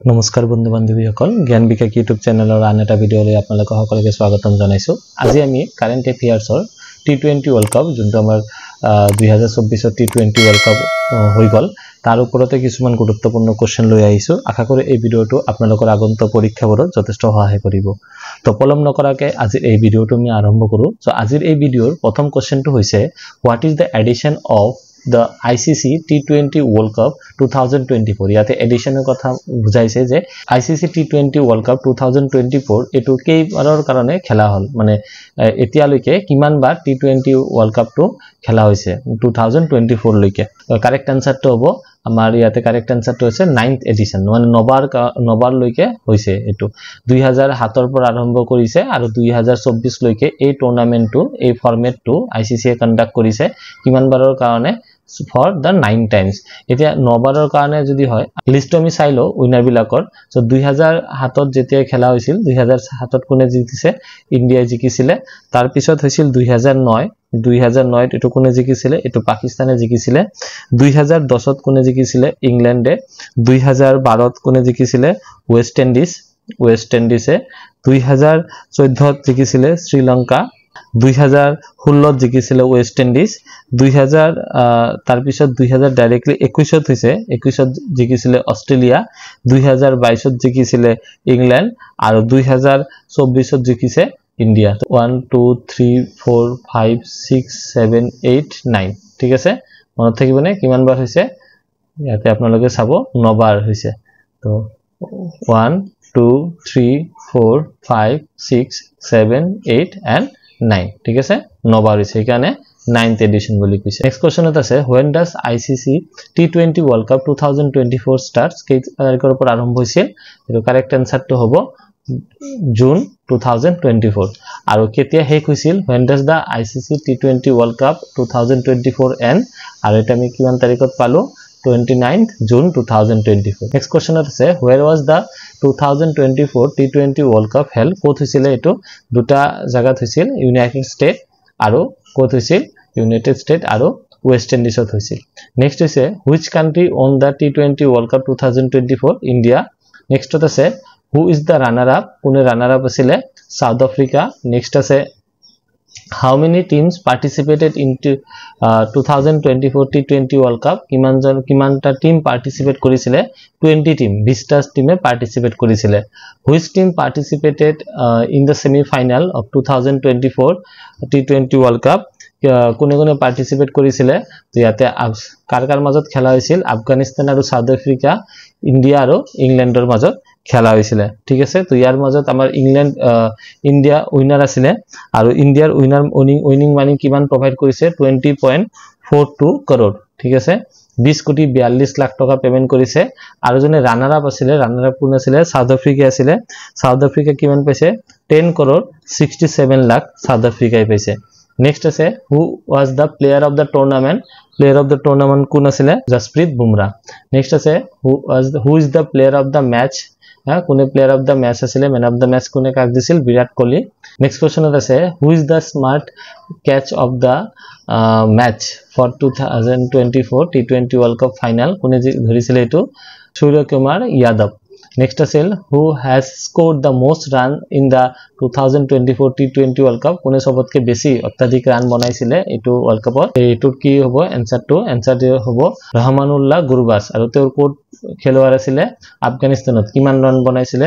নমস্কাৰ বন্ধু বান্ধৱীসকল জ্ঞান বিকাশ ইউটিউব চেনেলৰ আন এটা ভিডিঅলৈ আপোনালোকক সকলোকে স্বাগতম জনাইছো। আজি আমি কাৰেন্ট এফেয়াৰ্ছৰ টি20 ওয়াৰ্ল্ড কাপ যোনটো আমাৰ 2024 টি20 ওয়াৰ্ল্ড কাপ হৈ গল তাৰ ওপৰতে কিছুমান গুৰুত্বপূৰ্ণ কোৱেশ্চন লৈ আহিছো। আশা কৰো এই ভিডিঅটো আপোনালোকৰ আগন্তুক পৰীক্ষাবোৰত যথেষ্ট সহায় কৰিব। তো পলম নকৰাকে আজি এই ভিডিঅটো আমি আৰম্ভ কৰো। সো আজিৰ এই ভিডিঅৰ প্ৰথম কোৱেশ্চনটো হৈছে what is the edition of the ICC T20 World Cup 2024 ইয়াতে এডিশনৰ কথা বুজাইছে যে ICC T20 World Cup 2024 এটো কেইবাৰৰ কাৰণে খেলা হল মানে এতিয়ালৈকে কিমান বাৰ T20 World Cup টো খেলা হৈছে 2024 লৈকে। কাৰেক্ট আনসাৰটো হ'ব আমাৰ ইয়াতে কাৰেক্ট আনসাৰটো হৈছে 9th এডিশন মানে নবাৰ লৈকে হৈছে এটো 2007 ৰ পৰা আৰম্ভ কৰিছে আৰু 2024 লৈকে এই টুৰ্নামেন্টটো এই ফৰমেটটো ICC এ কন্ডাক্ট কৰিছে কিমান বাৰৰ কাৰণে for the 9 times এতিয়া নবাৰৰ কাৰণে যদি হয় লিস্ট আমি চাইলো উইনাৰ বিলাকৰ সো 2007 ত যেতিয়া খেলা হৈছিল 2007 ত কোনে জিকিছে ইন্ডিয়া জিকিছিলে তাৰ পিছত হৈছিল 2009 ত এটো কোনে জিকিছিলে এটো পাকিস্তানে জিকিছিলে 2010 ত কোনে জিকিছিলে ইংল্যান্ডে 2012 ত কোনে জিকিছিলে ওয়েস্ট ইন্ডিজে 2014 ত জিকিছিলে শ্রীলঙ্কা 2016 ত জিকিছিলে ওয়েস্ট ইন্ডিজ 2000 তাৰ পিছত 2000 ডাইৰেক্টলি 21 ত হৈছে 21 ত জিকিছিলে অস্ট্ৰেলিয়া 2022 ত জিকিছিলে ইংল্যান্ড আৰু 2024 ত জিকিছে ইন্ডিয়া 1 2 3 4 5 6 7 8 9 ঠিক আছে মনত থাকিবনে কিমান বাৰ হৈছে ইয়াতে আপোনালোকে চাব 9 বাৰ হৈছে তো 1 2 3 4 5 6 7 8 and 9 ঠিক আছে 9 বাৰ হৈছে কাৰণে 9th edition বুলি কৈছে। নেক্সট কোৱেশ্চনত আছে when does ICC T20 World Cup 2024 starts কেই তাৰিখৰ পৰা আৰম্ভ হৈছিল এটো কাৰেক্ট আনসাৰটো হ'ব জুন 2024 আৰু কেতিয়া শেষ হৈছিল when does the ICC T20 World Cup 2024 end আৰু এটা আমি কিমান তাৰিখত পালো 29th June 2024 next question আছে where was the 2024 T20 World Cup held ক'ত হৈছিল এটো দুটা জায়গাত হৈছিল ইউনাইটেড ষ্টেট আৰু ক'ত হৈছিল ইউনাইটেড ষ্টেট আৰু ওয়েস্ট ইন্ডিজত হৈছিল। নেক্সট হৈছে which country won the T20 World Cup 2024 India নেক্সটত আছে who is the runner up কোনে রানার আপ আছিল সাউথ আফ্রিকা নেক্সট আছে how many teams participated into 2024 T20 World Cup কিমানটা টিম পার্টিসিপেট কৰিছিলে 20 team 20টা টিমে পাৰ্টিসিপেট কৰিছিলে which team participated in the semi final of 2024 T20 World Cup কোনে কোনে participate কৰিছিলে তো ইয়াতে কাৰ মাজত খেলা হৈছিল আফগানিস্তান আৰু সাউথ আফ্ৰিকা ইন্ডিয়া আৰু ইংল্যান্ডৰ মাজত খেলা হৈছিল ঠিক আছে তো ইয়াৰ মাজত আমাৰ ইন্ডিয়া উইনাৰ আছিল আৰু ইন্ডিয়াৰ উইনিং মানি কিমান প্ৰভাইড কৰিছে 20.42 crore ঠিক আছে 20 কোটি 42 লাখ টকা পেমেন্ট কৰিছে আৰু জনে রানার আপ আছিল রানার আপ কোন আছিল সাউথ আফ্রিকা আছিল সাউথ আফ্রিকা কিমান পাইছে 10 crore 67 লাখ সাউথ আফ্রিকাই পাইছে নেক্সট আছে who was the player of the tournament কোন আছিল জসপ্ৰীত বুমৰা নেক্সট আছে who is the player of the match কোনে প্লেয়ার অফ দা ম্যাচ আছিল ম্যান অফ দা ম্যাচ কোনে কাক দিছিল বিরাট কোহলি নেক্সট কোশ্চনত আছে who is the smart catch of the match for 2024 T20 World Cup final কোনে ধৰিছিল এটো সূৰ্যকুমাৰ যাদৱ নেক্সট আছিল who has scored the most run in the 2024 T20 World Cup কোনে সবতকে বেছি অত্যাধিক ৰান বনাইছিল এটো ওয়াৰ্ল্ড কাপত এটো কি হ'ব আনসাৰ হ'ব ৰহমানুল্লাহ গুৰবাস আৰু তেওঁৰ কোট খেলুৱাৰ আছিল আফগানিস্তানত কিমান ৰান বনাইছিল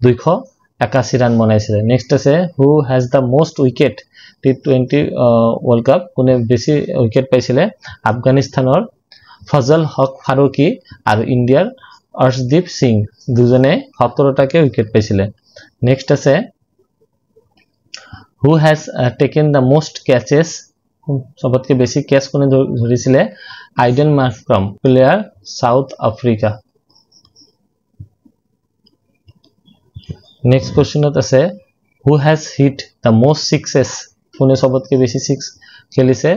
281 ৰান বনাইছিল নেক্সট আছে who has the most wicket T20 World Cup কোনে বেছি উইকেট পাইছিল আফগানিস্তানৰ ফজল হক ফাৰুকি আৰু ইন্ডিয়াৰ অর্শদীপ সিং দুজনে 17টাকে উইকেট পাইছিল নেক্সট আছে who has taken the most catches সবতকে বেছি ক্যাচ কোনে ধৰিছিল Aiden Markram player South Africa next কোশ্চনত আছে who has hit the most sixes কোনে সবতকে বেছি 6 খেলিছে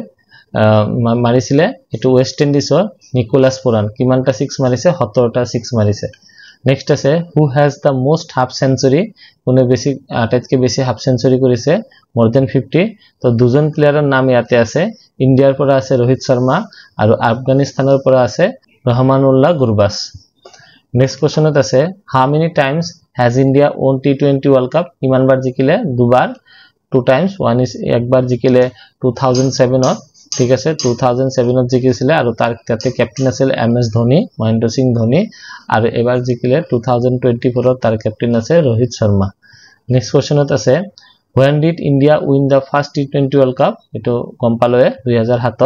মাৰিছিলে এটো ওয়েস্ট ইন্ডিজৰ নিকোলাস পুৰান কিমানটা 6 মাৰিছে 17টা 6 মাৰিছে নেক্সট আছে who has the most half century কোনে বেছি আটাইতকে বেছি হাফ সেঞ্চুরি কৰিছে more than 50 তো দুজন প্লেয়াৰৰ নাম ইয়াতে আছে ইন্ডিয়াৰ পৰা আছে ৰোহিত শৰ্মা আৰু আফগানিস্তানৰ পৰা আছে ৰহমানুল্লাহ গুৰবাস নেক্সট কোৱেশ্চনত আছে how many times has India won T20 World Cup ইমানবাৰ জিকিলে দুবাৰ 2 times one is একবাৰ জিকিলে 2007 ত ঠিক আছে 2007 ত জিকিছিলে আৰু তাৰ তাতে ক্যাপ্টেন আছিল MS ধোনি মহেন্দ্ৰ সিং ধোনি আৰু এবাৰ জিকিলে 2024 ত তাৰ ক্যাপ্টেন আছে ৰোহিত শৰ্মা নেক্সট কোৱেশ্চনত আছে when did India win the first T20 World Cup এটো কম্পালয়ে 2007 ত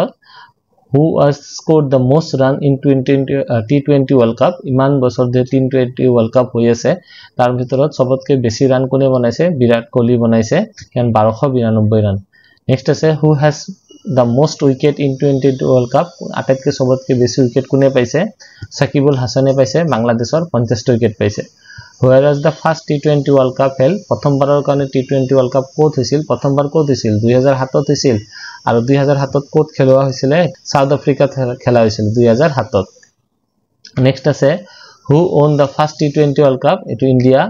who has scored the most run in T20 World Cup ইমান বছৰ ধৰি T20 World Cup হৈ আছে তাৰ ভিতৰত সবতকে বেছি ৰান কোনে বনাইছে বিৰাট কোহলি বনাইছে কাৰণ 1292 ৰান নেক্সট আছে who has the most wicket in T20 World Cup আটাইতকৈ সবতকে বেছি উইকেট কোনে পাইছে সাকিবুল হাসানে পাইছে বাংলাদেশৰ 50 উইকেট পাইছে where was the first T20 World Cup held প্ৰথমবাৰৰ কাৰণে T20 World Cup ক'ত হৈছিল প্ৰথমবাৰ ক'ত হৈছিল 2007 ত হৈছিল আৰু 2007 ত ক'ত খেলোৱা হৈছিল সাউথ আফ্ৰিকাত খেলা হৈছিল 2007 ত নেক্সট আছে who won the first T20 World Cup এটো India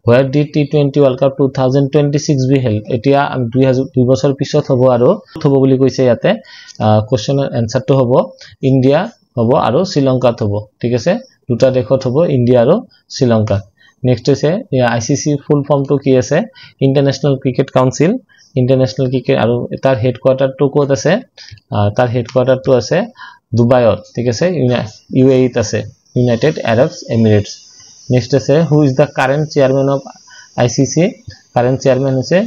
where did T20 World Cup 2026 be held এতিয়া 2 বছৰ পিছত হ'ব আৰু হ'ব বুলি কৈছে ইয়াতে কোৱেশ্চনৰ আনসাৰটো হ'ব ইন্ডিয়া হ'ব আৰু শ্ৰীলংকাত হ'ব ঠিক আছে দুটা দেশত হ'ব ইন্ডিয়া আৰু শ্ৰীলংকা নেক্সট আছে ICC ফুল ফৰ্মটো কি আছে international cricket council international cricket আৰু তাৰ হেডকোৱাৰ্টাৰটো ক'ত আছে তাৰ হেডকোৱাৰ্টাৰটো আছে দুবাইত ঠিক আছে UAE ত আছে ইউনাইটেড আৰব এমিৰেটছ নেক্সট আছে who is the current chairman of ICC current chairman আছে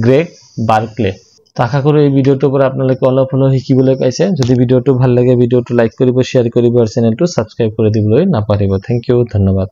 গ্ৰেগ বাৰ্কলে আশা কৰো এই ভিডিওটোৰ পৰা আপোনালোকে অলপ হলেও শিকিবলৈ পাইছে যদি ভিডিওটো ভাল লাগে ভিডিওটো লাইক কৰিব শেয়াৰ কৰিব আৰু চেনেলটো সাবস্ক্ৰাইব কৰি দিবলৈ নাপাহৰিব থ্যাংক ইউ ধন্যবাদ